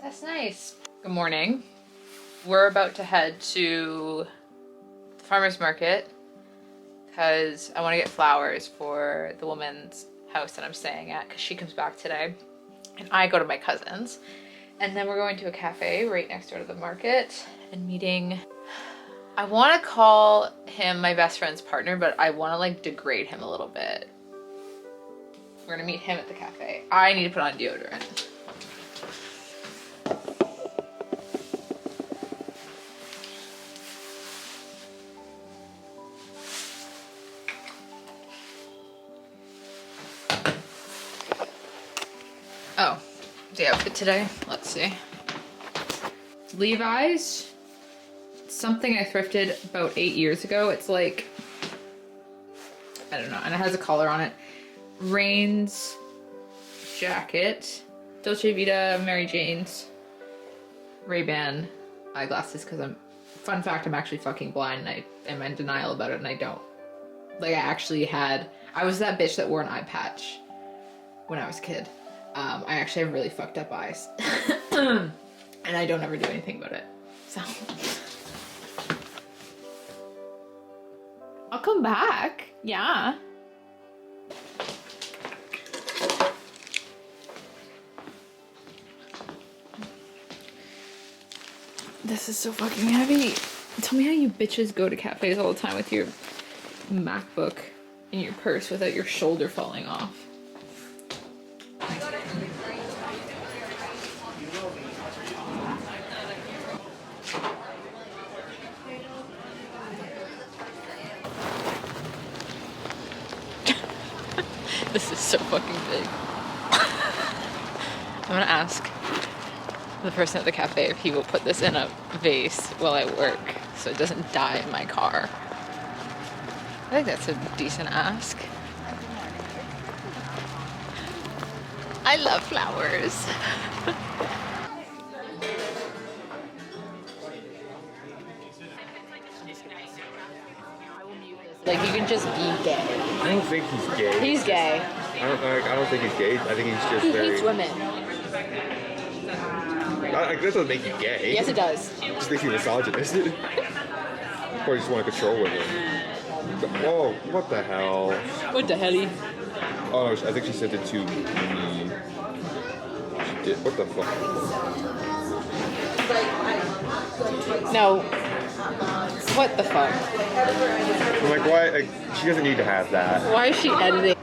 That's nice. Good morning. We're about to head to the farmer's market because I want to get flowers for the woman's house that I'm staying at because she comes back today and I go to my cousin's. And then we're going to a cafe right next door to the market and meeting. I want to call him my best friend's partner, but I want to like degrade him a little bit. We're gonna meet him at the cafe. I need to put on deodorant. Oh, the outfit today, let's see. Levi's, something I thrifted about 8 years ago. It's like, I don't know, and it has a collar on it. Rain's jacket, Dolce Vita, Mary Jane's, Ray-Ban eyeglasses, because fun fact, I'm actually fucking blind and I am in denial about it and I don't. Like I was that bitch that wore an eye patch when I was a kid. I actually have really fucked up eyes. And I don't ever do anything about it, so. I'll come back, yeah. This is so fucking heavy. Tell me how you bitches go to cafes all the time with your MacBook in your purse without your shoulder falling off. This is so fucking big. I'm gonna ask the person at the cafe if he will put this in a vase while I work so it doesn't die in my car. I think that's a decent ask. I love flowers. Like, you can just be gay. I don't think he's gay. He's gay. I don't think he's gay. I think he's just He very... hates women. That doesn't make you gay. Yes, it does. It just makes you misogynist. Or you just want to control women. Oh, what the hell? What the helly? Oh, I think she sent it to me. She did. What the fuck? No. What the fuck? I'm like, why? Like, she doesn't need to have that. Why is she editing?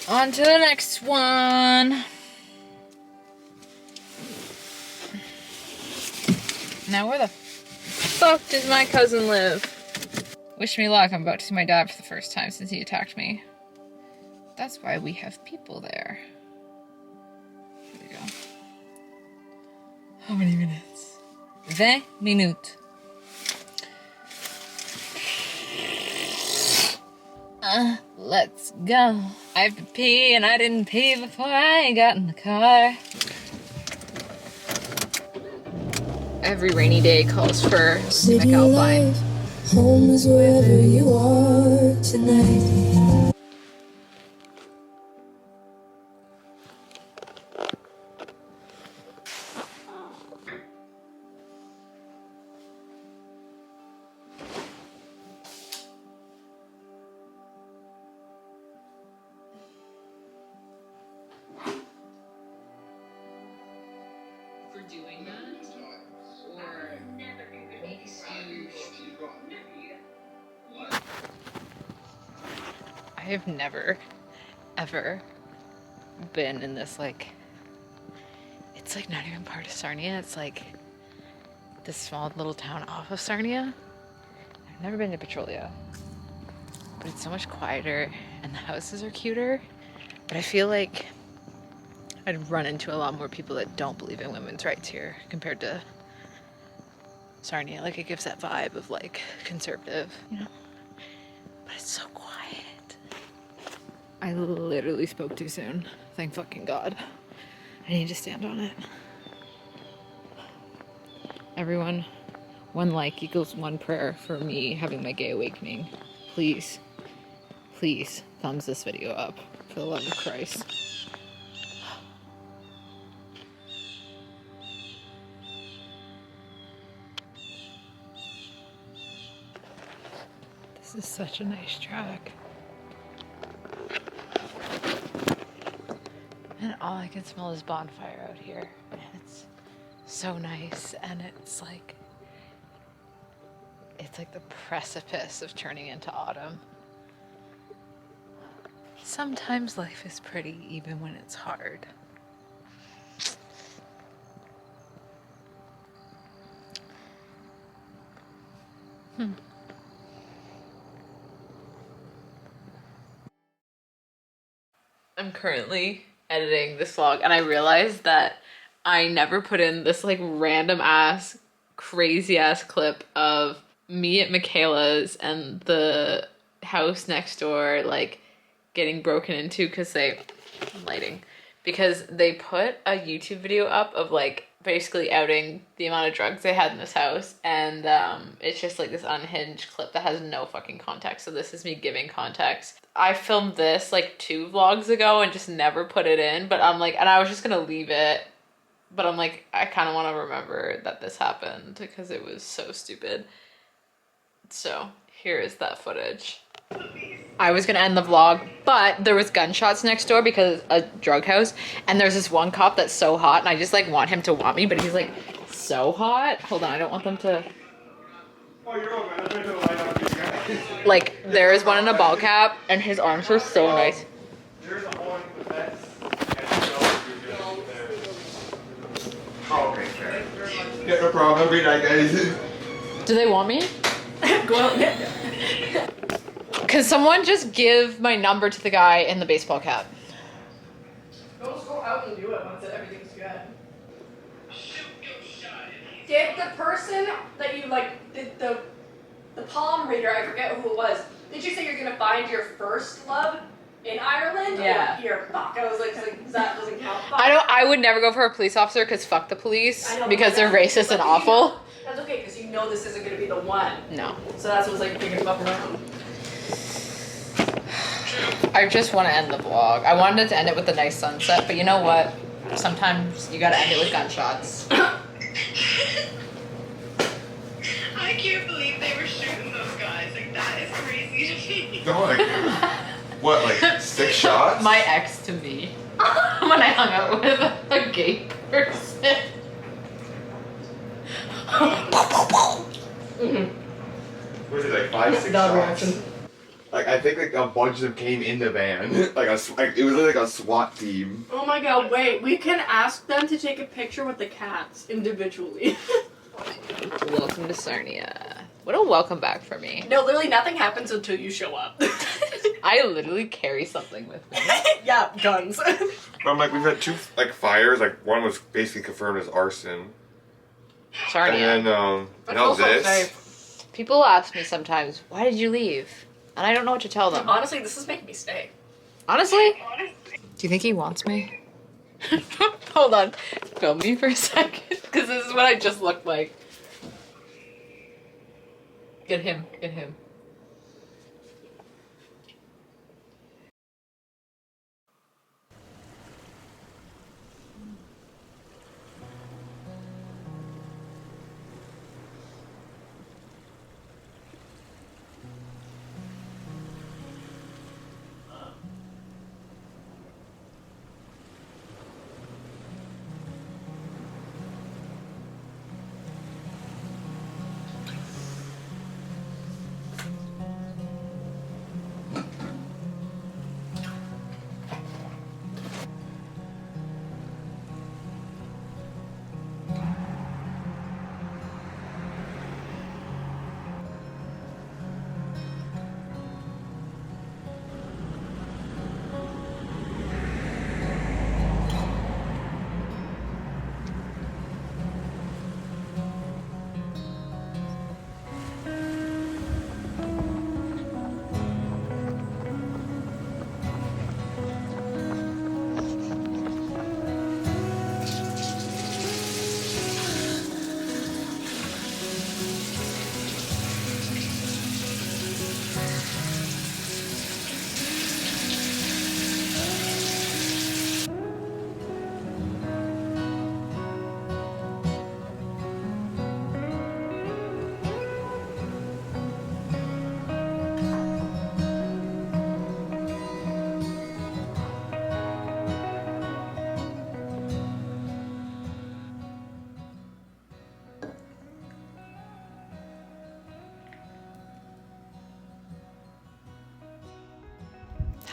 On to the next one. Now where the fuck does my cousin live? Wish me luck, I'm about to see my dad for the first time since he attacked me. That's why we have people there. Here we go. How many minutes? 20 minutes. Let's go. I have to pee and I didn't pee before I got in the car. Every rainy day calls for Civic Alpine. Home is wherever you are tonight. Doing that, or makes you... I have never, ever been in this, like, it's like not even part of Sarnia, it's like this small little town off of Sarnia. I've never been to Petrolia, but it's so much quieter and the houses are cuter, but I feel like I'd run into a lot more people that don't believe in women's rights here compared to Sarnia. Like, it gives that vibe of like conservative, you know? But it's so quiet. I literally spoke too soon. Thank fucking God. I need to stand on it. Everyone, 1 like equals 1 prayer for me having my gay awakening. Please, please thumbs this video up for the love of Christ. This is such a nice track. And all I can smell is bonfire out here. And it's so nice. And it's like the precipice of turning into autumn. Sometimes life is pretty even when it's hard. I'm currently editing this vlog and I realized that I never put in this like random ass, crazy ass clip of me at Michaela's and the house next door like getting broken into because they put a YouTube video up of like basically outing the amount of drugs they had in this house, and it's just like this unhinged clip that has no fucking context. So this is me giving context. I filmed this like 2 vlogs ago and just never put it in, but I'm like, and I was just gonna leave it, but I'm like, I kind of want to remember that this happened because it was so stupid. So here is that footage. I was gonna end the vlog, but there was gunshots next door because a drug house, and there's this one cop that's so hot, and I just like want him to want me, but he's like so hot. Hold on, I don't want them to. Like, there is one in a ball cap, and his arms are so nice. There's a hole in the fence. Oh, great, sure. Yeah, no problem. Have a great night, guys. Do they want me? Go out. Can someone just give my number to the guy in the baseball cap? Don't just go out and do it once everything's good. Did the person that you like, did the palm reader, I forget who it was, did you say you're gonna find your first love in Ireland? Yeah. Or your fuck? I was like, that doesn't count. Fuck. I would never go for a police officer because fuck the police, I know, because they're racist and awful. That's okay, because you know this isn't gonna be the one. No. So that's what's like thinking fuck around. I just want to end the vlog. I wanted to end it with a nice sunset, but you know what? Sometimes you gotta end it with gunshots. I can't believe they were shooting those guys. Like, that is crazy to me. No, like, what, like 6 shots? My ex to me. When I hung out with a gay person. Was it like 5, 6 Dog shots? reaction. Like, I think like a bunch of them came in the van. Like it was like a SWAT team. Oh my god, wait, we can ask them to take a picture with the cats individually. Welcome to Sarnia. What a welcome back for me. No, literally nothing happens until you show up. I literally carry something with me. Yeah, guns. But I'm like, we've had 2 like fires. Like one was basically confirmed as arson. Sarnia. And then now this. People ask me sometimes, why did you leave? And I don't know what to tell them. Honestly, this is making me stay. Honestly? Do you think he wants me? Hold on. Film me for a second. Because this is what I just looked like. Get him. Get him.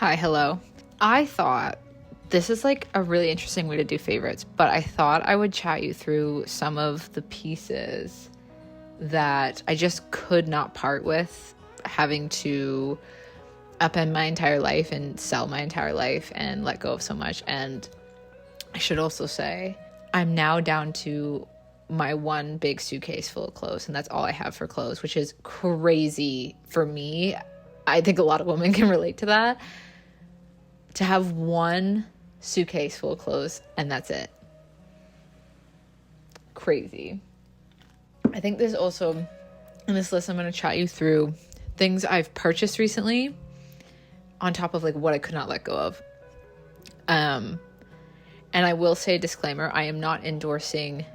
Hi, hello. I thought this is like a really interesting way to do favorites, but I thought I would chat you through some of the pieces that I just could not part with, having to upend my entire life and sell my entire life and let go of so much. And I should also say, I'm now down to my one big suitcase full of clothes, and that's all I have for clothes, which is crazy for me. I think a lot of women can relate to that. To have one suitcase full of clothes and that's it. Crazy. I think there's also, in this list, I'm going to chat you through things I've purchased recently on top of like what I could not let go of. And I will say a disclaimer, I am not endorsing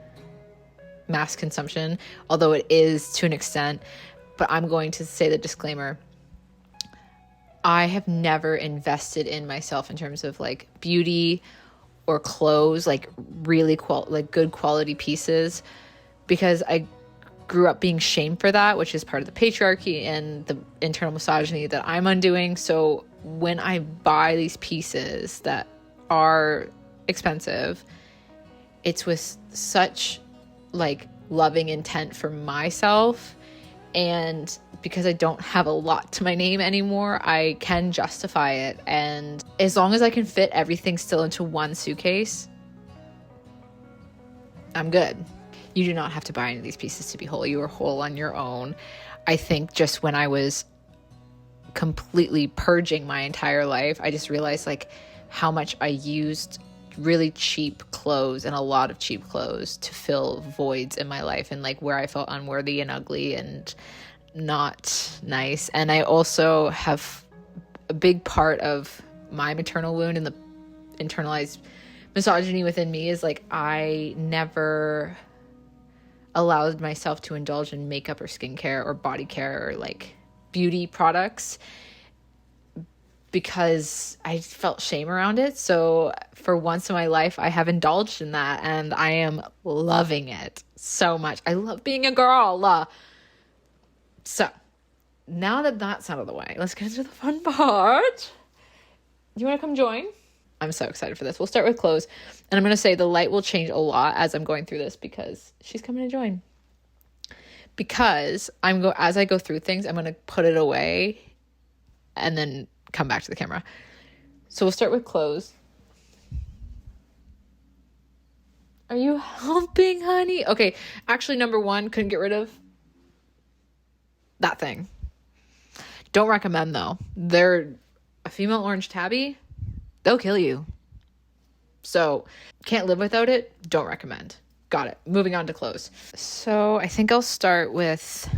mass consumption, although it is to an extent, but I'm going to say the disclaimer. I have never invested in myself in terms of like beauty or clothes, like really good quality pieces, because I grew up being shamed for that, which is part of the patriarchy and the internal misogyny that I'm undoing. So when I buy these pieces that are expensive, it's with such like loving intent for myself. And because I don't have a lot to my name anymore, I can justify it. And as long as I can fit everything still into one suitcase, I'm good. You do not have to buy any of these pieces to be whole. You are whole on your own. I think just when I was completely purging my entire life, I just realized like how much I used really cheap clothes and a lot of cheap clothes to fill voids in my life, and like where I felt unworthy and ugly and not nice. And I also have a big part of my maternal wound and the internalized misogyny within me is like I never allowed myself to indulge in makeup or skincare or body care or like beauty products because I felt shame around it. So for once in my life, I have indulged in that and I am loving it so much. I love being a girl. So now that that's out of the way, let's get into the fun part. Do you want to come join? I'm so excited for this. We'll start with clothes. And I'm going to say the light will change a lot as I'm going through this because she's coming to join. Because as I go through things, I'm going to put it away and then come back to the camera. So we'll start with clothes. Are you helping, honey? Okay, actually, number one, couldn't get rid of that thing. Don't recommend, though. They're a female orange tabby. They'll kill you. So, can't live without it. Don't recommend. Got it. Moving on to clothes. So, I think I'll start with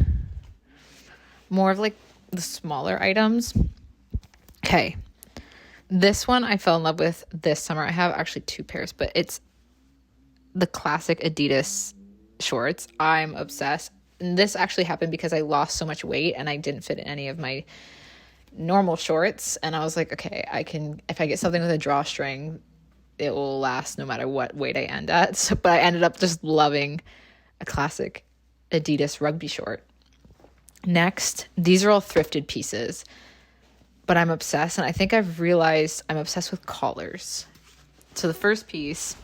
more of like the smaller items. Okay. This one I fell in love with this summer. I have actually two pairs, but it's the classic Adidas shorts. I'm obsessed. And this actually happened because I lost so much weight and I didn't fit in any of my normal shorts. And I was like, okay, if I get something with a drawstring, it will last no matter what weight I end at. So, but I ended up just loving a classic Adidas rugby short. Next, these are all thrifted pieces, but I'm obsessed. And I think I've realized I'm obsessed with collars. So the first piece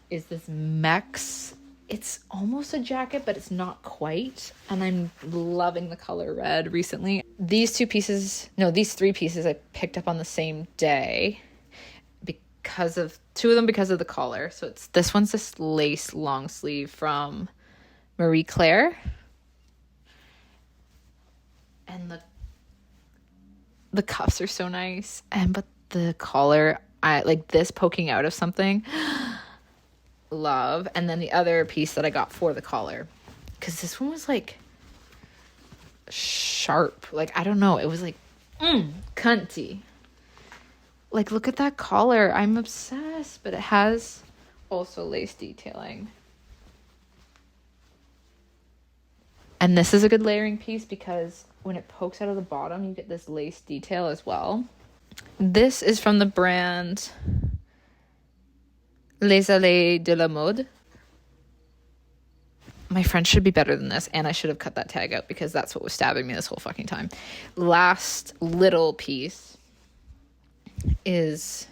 is this Mex. It's almost a jacket, but it's not quite. And I'm loving the color red recently. These three pieces I picked up on the same day because of the collar. So this one's this lace long sleeve from Marie Claire. And the cuffs are so nice. But the collar, I like this poking out of something. Love. And then the other piece that I got for the collar, because this one was like sharp, like I don't know, it was like cunty. Like look at that collar, I'm obsessed. But it has also lace detailing, and this is a good layering piece because when it pokes out of the bottom you get this lace detail as well. This is from the brand Les Allées de la Mode. My French should be better than this, and I should have cut that tag out because that's what was stabbing me this whole fucking time. Last little piece. is,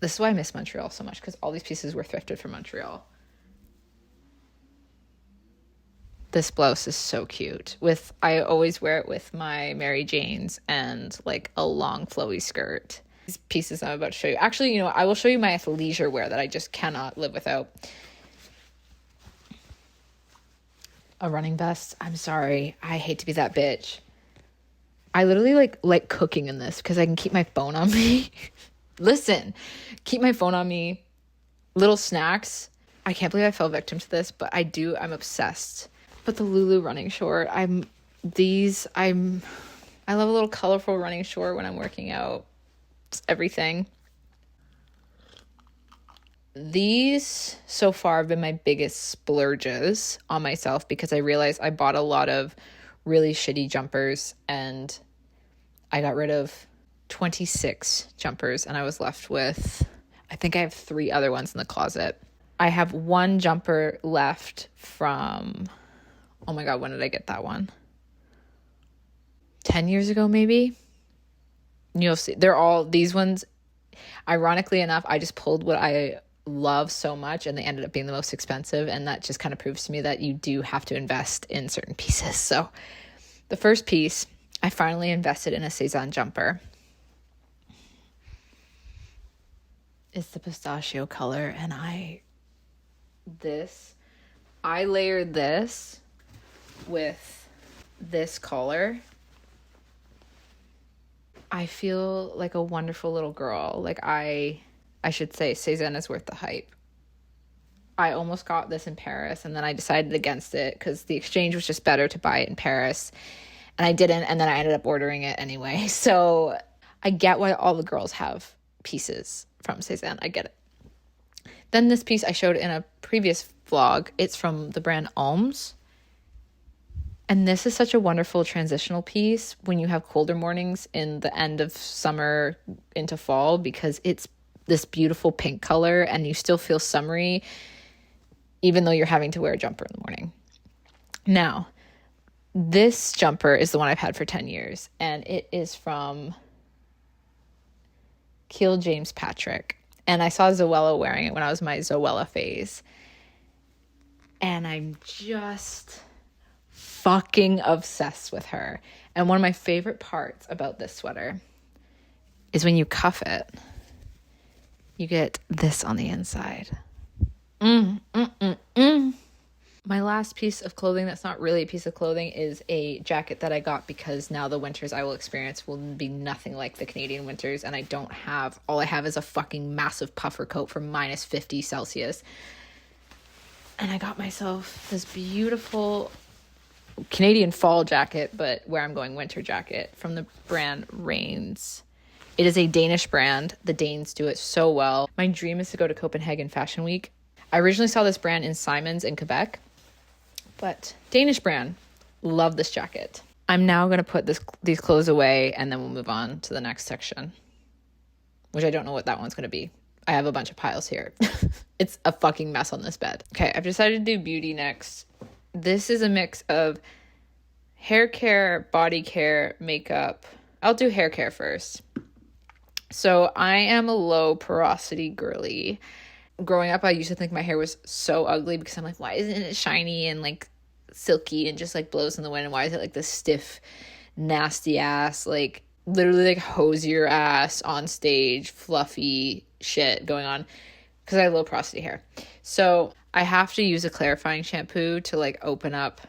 this is why I miss Montreal so much, because all these pieces were thrifted from Montreal. This blouse is so cute. I always wear it with my Mary Janes and like a long flowy skirt. These pieces I'm about to show you. Actually, you know, I will show you my athleisure wear that I just cannot live without. A running vest. I'm sorry. I hate to be that bitch. I literally like cooking in this because I can keep my phone on me. Listen, keep my phone on me. Little snacks. I can't believe I fell victim to this, but I'm obsessed. But the Lulu running short, I love a little colorful running short when I'm working out. It's everything. These so far have been my biggest splurges on myself because I realized I bought a lot of really shitty jumpers and I got rid of 26 jumpers and I was left with, I think I have 3 other ones in the closet. I have 1 jumper left from, oh my God, when did I get that one? 10 years ago, maybe? You'll see. These ones, ironically enough, I just pulled what I love so much and they ended up being the most expensive. And that just kind of proves to me that you do have to invest in certain pieces. So the first piece, I finally invested in a Cezanne jumper. It's the pistachio color. And I layered this with this collar. I feel like a wonderful little girl. Like I should say Cezanne is worth the hype. I almost got this in Paris and then I decided against it because the exchange was just better to buy it in Paris. And I didn't, and then I ended up ordering it anyway. So I get why all the girls have pieces from Cezanne. I get it. Then this piece I showed in a previous vlog. It's from the brand Alms. And this is such a wonderful transitional piece when you have colder mornings in the end of summer into fall because it's this beautiful pink color and you still feel summery even though you're having to wear a jumper in the morning. Now, this jumper is the one I've had for 10 years and it is from Keel James Patrick. And I saw Zoella wearing it when I was in my Zoella phase. And I'm just fucking obsessed with her. And one of my favorite parts about this sweater is when you cuff it, you get this on the inside. My last piece of clothing that's not really a piece of clothing is a jacket that I got because now the winters I will experience will be nothing like the Canadian winters, and all I have is a fucking massive puffer coat for minus 50 Celsius. And I got myself this beautiful Canadian fall jacket, but where I'm going winter jacket from the brand Rains. It is a Danish brand. The Danes do it so well. My dream is to go to Copenhagen Fashion Week. I originally saw this brand in Simon's in Quebec, but Danish brand. Love this jacket. I'm now going to put these clothes away and then we'll move on to the next section, which I don't know what that one's going to be. I have a bunch of piles here. It's a fucking mess on this bed. Okay, I've decided to do beauty next. This is a mix of hair care, body care, makeup. I'll do hair care first. So I am a low porosity girly. Growing up, I used to think my hair was so ugly because I'm like, why isn't it shiny and like silky and just like blows in the wind? And why is it like this stiff, nasty ass, like literally like hose your ass on stage, fluffy shit going on? Because I have low porosity hair. So I have to use a clarifying shampoo to like open up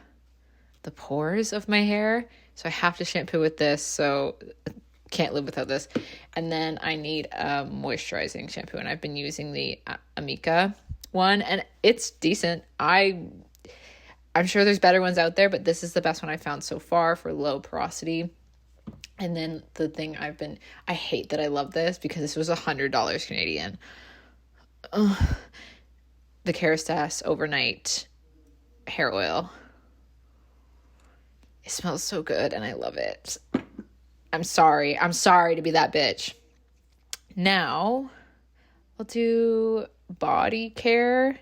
the pores of my hair. So I have to shampoo with this. So can't live without this. And then I need a moisturizing shampoo, and I've been using the Amica one, and it's decent. I'm sure there's better ones out there, but this is the best one I found so far for low porosity. And then the thing I hate that I love this because this was $100 Canadian. The Kerastase overnight hair oil. It smells so good and I love it. I'm sorry to be that bitch. Now, I'll do body care,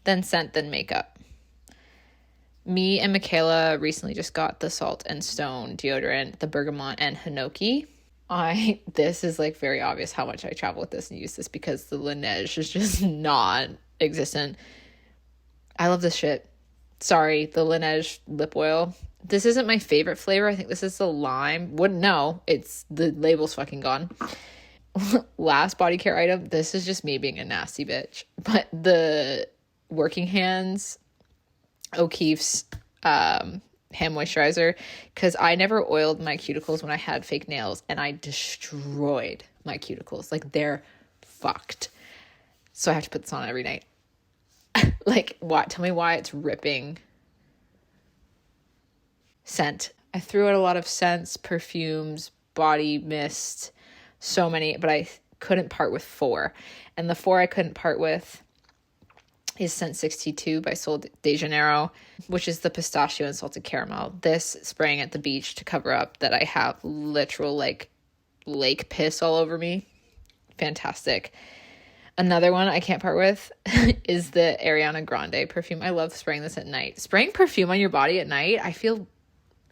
then scent, then makeup. Me and Michaela recently just got the Salt and Stone deodorant, the Bergamot and Hinoki. This is like very obvious how much I travel with this and use this because the Laneige is just non-existent. I love this shit. Sorry, the Laneige lip oil. This isn't my favorite flavor. I think this is the lime. Wouldn't know. It's the label's fucking gone. Last body care item. This is just me being a nasty bitch. But the Working Hands O'Keeffe's hand moisturizer, because I never oiled my cuticles when I had fake nails, and I destroyed my cuticles. Like, they're fucked. So I have to put this on every night. Like, what? Tell me why it's ripping. Scent. I threw out a lot of scents, perfumes, body mist, so many, but I couldn't part with 4. And the 4 I couldn't part with is Scent 62 by Sol de Janeiro, which is the pistachio and salted caramel. This spraying at the beach to cover up that I have literal like lake piss all over me. Fantastic. Another one I can't part with is the Ariana Grande perfume. I love spraying this at night. Spraying perfume on your body at night, I feel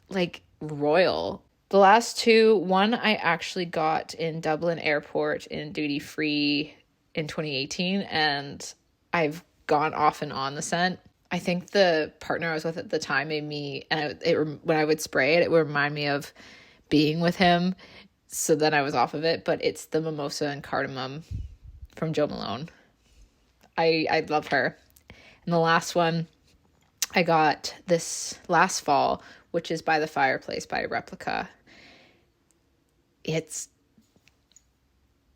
like royal. The last 2, one I actually got in Dublin Airport in duty free in 2018, and I've gone off and on the scent. I think the partner I was with at the time made me, and when I would spray it, it would remind me of being with him. So then I was off of it, but it's the Mimosa and Cardamom from Jo Malone. I love her. And the last one I got this last fall, which is By the Fireplace by Replica. It's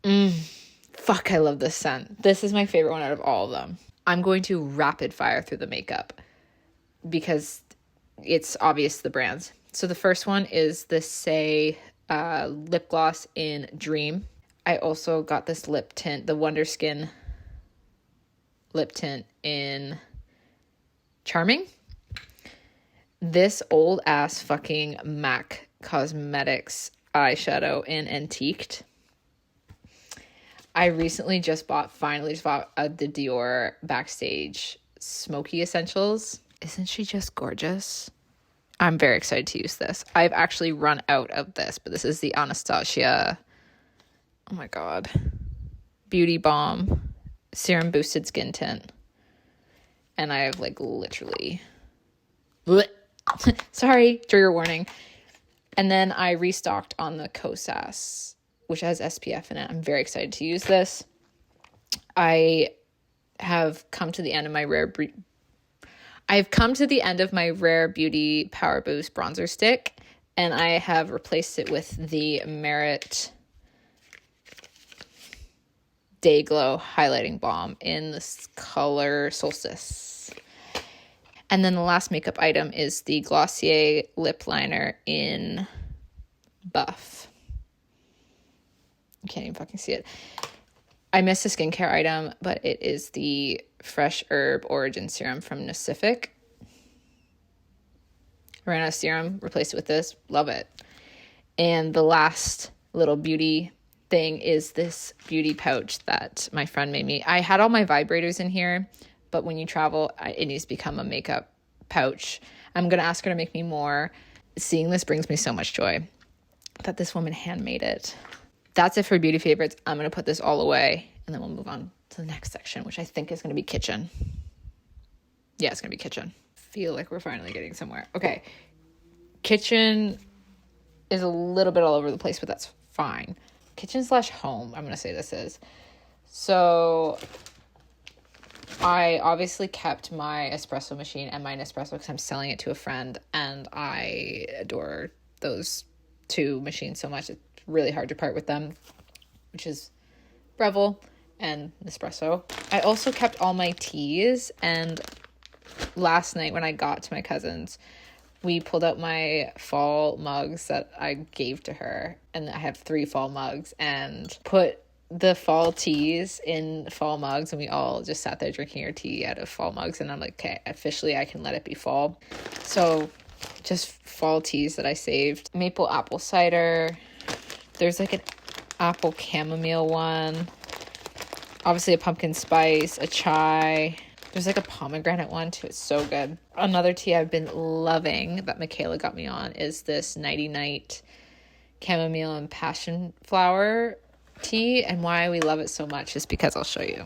fuck, I love this scent. This is my favorite one out of all of them. I'm going to rapid fire through the makeup because it's obvious the brands. So the first one is the Say lip gloss in Dream. I also got this lip tint, the Wonder Skin lip tint in Charming. This old ass fucking MAC Cosmetics eyeshadow in Antiqued. I recently finally just bought the Dior Backstage Smoky Essentials. Isn't she just gorgeous? I'm very excited to use this. I've actually run out of this, but this is the Anastasia, oh my God, Beauty Balm Serum Boosted Skin Tint. And I have like literally, sorry, trigger warning. And then I restocked on the Kosas, which has SPF in it. I'm very excited to use this. I have come to the end of my Rare Beauty Power Boost bronzer stick, and I have replaced it with the Merit Day Glow highlighting balm in this color Solstice. And then the last makeup item is the Glossier lip liner in Buff. You can't even fucking see it. I missed a skincare item, but it is the Fresh Herb Origin Serum from Nacific. Ran out of serum, replaced it with this. Love it. And the last little beauty thing is this beauty pouch that my friend made me. I had all my vibrators in here, but when you travel, it needs to become a makeup pouch. I'm going to ask her to make me more. Seeing this brings me so much joy that this woman handmade it. That's it for beauty favorites. I'm going to put this all away, and then we'll move on to the next section, which I think is going to be kitchen. Yeah, it's going to be kitchen. Feel like we're finally getting somewhere. Okay. Kitchen is a little bit all over the place, but that's fine. Kitchen/home, I'm going to say this is. So I obviously kept my espresso machine and my Nespresso because I'm selling it to a friend, and I adore those 2 machines so much. It's really hard to part with them, which is Breville and Nespresso. I also kept all my teas, and last night when I got to my cousin's, we pulled out my fall mugs that I gave to her, and I have 3 fall mugs, and put the fall teas in fall mugs, and we all just sat there drinking our tea out of fall mugs, and I'm like, okay, officially I can let it be fall. So just fall teas that I saved. Maple apple cider. There's like an apple chamomile one. Obviously a pumpkin spice, a chai. There's like a pomegranate one too. It's so good. Another tea I've been loving that Michaela got me on is this Nighty Night chamomile and passion flower tea, and why we love it so much is because I'll show you.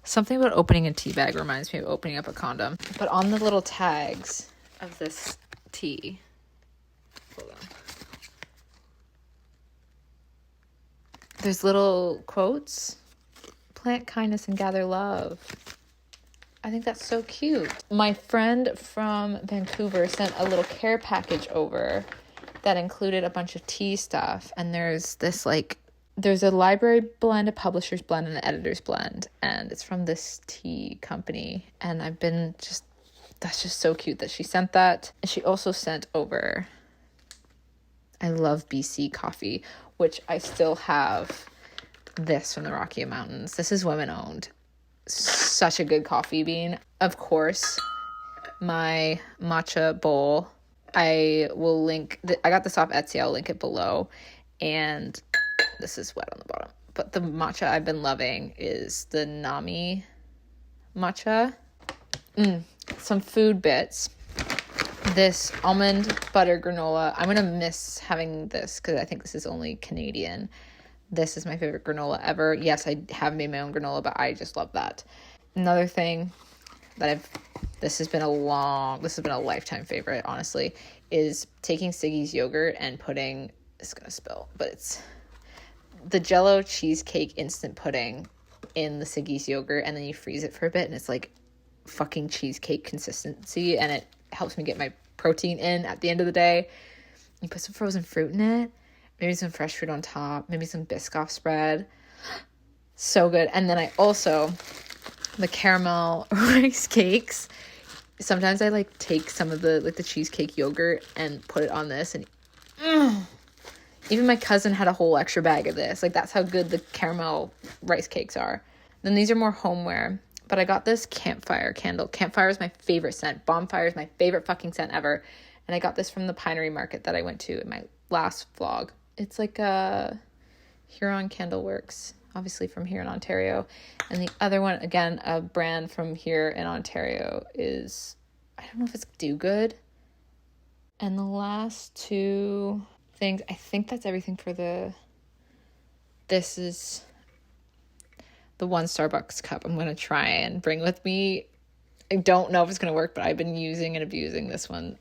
Something about opening a tea bag reminds me of opening up a condom. But on the little tags of this tea, hold on, there's little quotes. Plant kindness and gather love. I think that's so cute. My friend from Vancouver sent a little care package over that included a bunch of tea stuff. And there's this there's a library blend, a publisher's blend, and an editor's blend. And it's from this tea company. And that's just so cute that she sent that. And she also sent over, I love BC coffee, which I still have this from the Rocky Mountains. This is women owned. Such a good coffee bean. Of course, my matcha bowl. I will link, I got this off Etsy. I'll link it below. And this is wet on the bottom. But the matcha I've been loving is the Nami matcha. Some food bits. This almond butter granola. I'm going to miss having this because I think this is only Canadian. This is my favorite granola ever. Yes, I have made my own granola, but I just love that. Another thing that this has been a lifetime favorite, honestly, is taking Siggy's yogurt and putting, it's going to spill, but it's the Jell-O cheesecake instant pudding in the Siggy's yogurt, and then you freeze it for a bit, and it's like fucking cheesecake consistency, and it helps me get my protein in at the end of the day. You put some frozen fruit in it, maybe some fresh fruit on top, maybe some Biscoff spread. So good. And then I also, the caramel rice cakes, sometimes I take some of the cheesecake yogurt and put it on this, and even my cousin had a whole extra bag of this. That's how good the caramel rice cakes are. Then these are more homeware, but I got this campfire candle. Campfire is my favorite scent. Bonfire is my favorite fucking scent ever. And I got this from the Pinery Market that I went to in my last vlog. It's like a Huron Candle Works, obviously from here in Ontario. And the other one, again, a brand from here in Ontario is, I don't know if it's Do Good. And the last two things, I think that's everything for this is the one Starbucks cup I'm going to try and bring with me. I don't know if it's going to work, but I've been using and abusing this one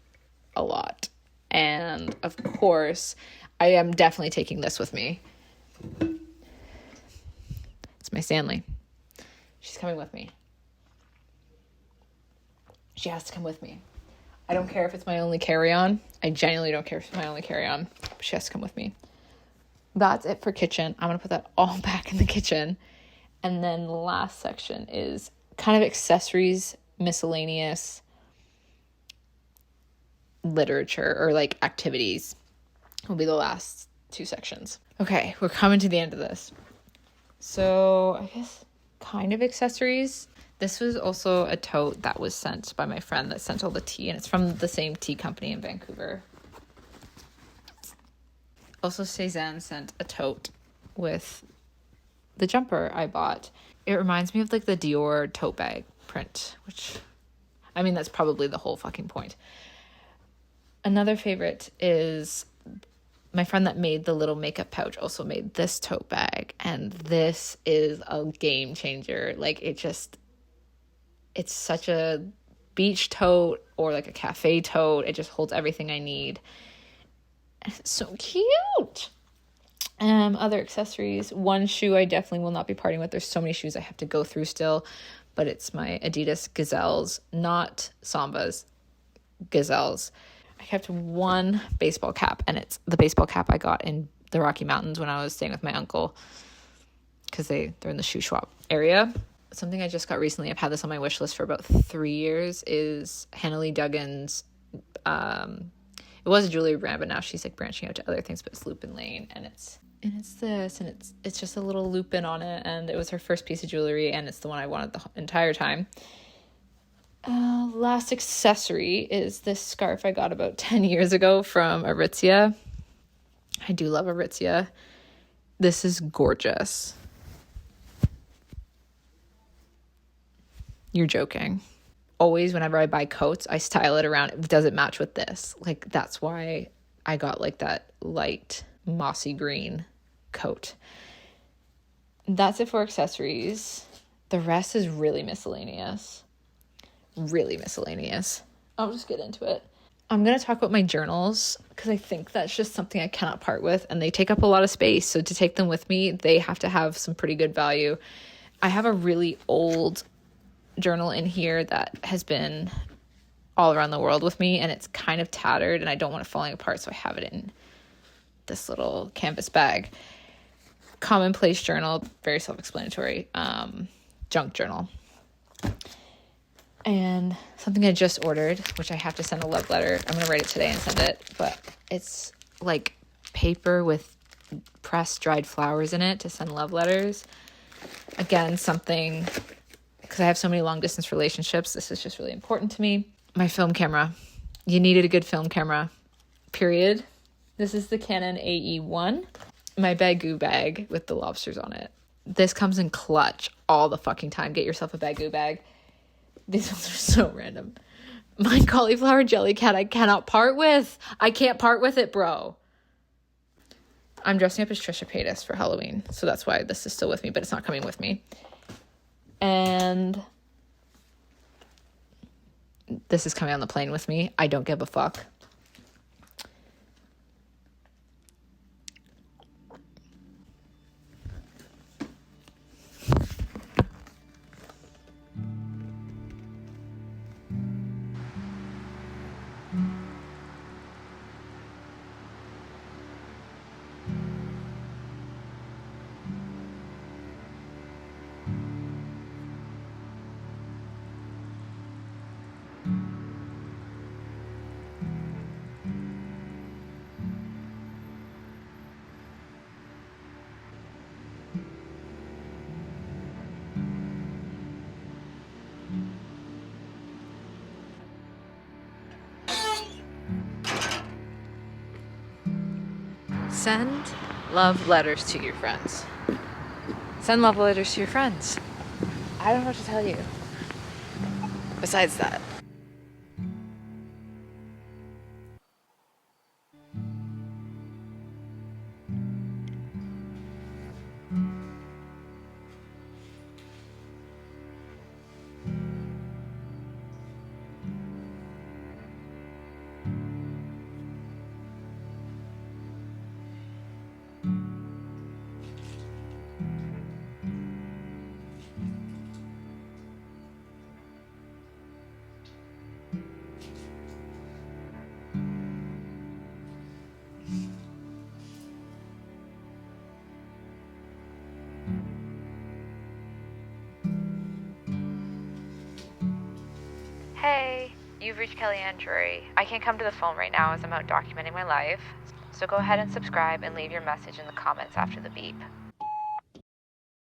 a lot. And of course, I am definitely taking this with me. It's my Stanley. She's coming with me. She has to come with me. I don't care if it's my only carry-on. I genuinely don't care if it's my only carry-on. But she has to come with me. That's it for kitchen. I'm going to put that all back in the kitchen. And then the last section is kind of accessories, miscellaneous literature, or activities will be the last two sections. Okay, we're coming to the end of this. So I guess kind of accessories. This was also a tote that was sent by my friend that sent all the tea, and it's from the same tea company in Vancouver. Also, Cezanne sent a tote with the jumper I bought. It reminds me of the Dior tote bag print, which, I mean, that's probably the whole fucking point. Another favorite is my friend that made the little makeup pouch also made this tote bag, and this is a game changer. It's such a beach tote or a cafe tote. It just holds everything I need. And it's so cute. Other accessories. One shoe I definitely will not be parting with. There's so many shoes I have to go through still, but it's my Adidas Gazelles, not Sambas, Gazelles. I kept one baseball cap, and it's the baseball cap I got in the Rocky Mountains when I was staying with my uncle, because they're in the shoe swap area. Something I just got recently, I've had this on my wish list for about 3 years, is Hannah Lee Duggan's, it was a jewelry brand, but now she's branching out to other things, but it's Lupin Lane, and it's just a little lupin on it, and it was her first piece of jewelry, and it's the one I wanted the entire time. Last accessory is this scarf I got about 10 years ago from Aritzia. I do love Aritzia. This is gorgeous. You're joking. Always, whenever I buy coats, I style it around. Does it match with this? That's why I got like that light mossy green coat. That's it for accessories. The rest is really miscellaneous. Really miscellaneous. I'll just get into it. I'm going to talk about my journals because I think that's just something I cannot part with, and they take up a lot of space. So to take them with me, they have to have some pretty good value. I have a really old journal in here that has been all around the world with me, and it's kind of tattered and I don't want it falling apart, so I have it in this little canvas bag. Commonplace journal, very self-explanatory. Junk journal. And something I just ordered, which I have to send a love letter. I'm going to write it today and send it, but it's like paper with pressed dried flowers in it to send love letters. Again, something, because I have so many long distance relationships, this is just really important to me. My film camera. You needed a good film camera, period. This is the Canon AE1. My Bagoo bag with the lobsters on it. This comes in clutch all the fucking time. Get yourself a Bagoo bag. These ones are so random. My cauliflower jelly cat I cannot part with. I can't part with it, bro. I'm dressing up as Trisha Paytas for Halloween, so that's why this is still with me, but it's not coming with me. And this is coming on the plane with me. I don't give a fuck. Send love letters to your friends. Send love letters to your friends. I don't know what to tell you. Besides that. Hey, you've reached Kellyanne Drury. I can't come to the phone right now as I'm out documenting my life. So go ahead and subscribe and leave your message in the comments after the beep.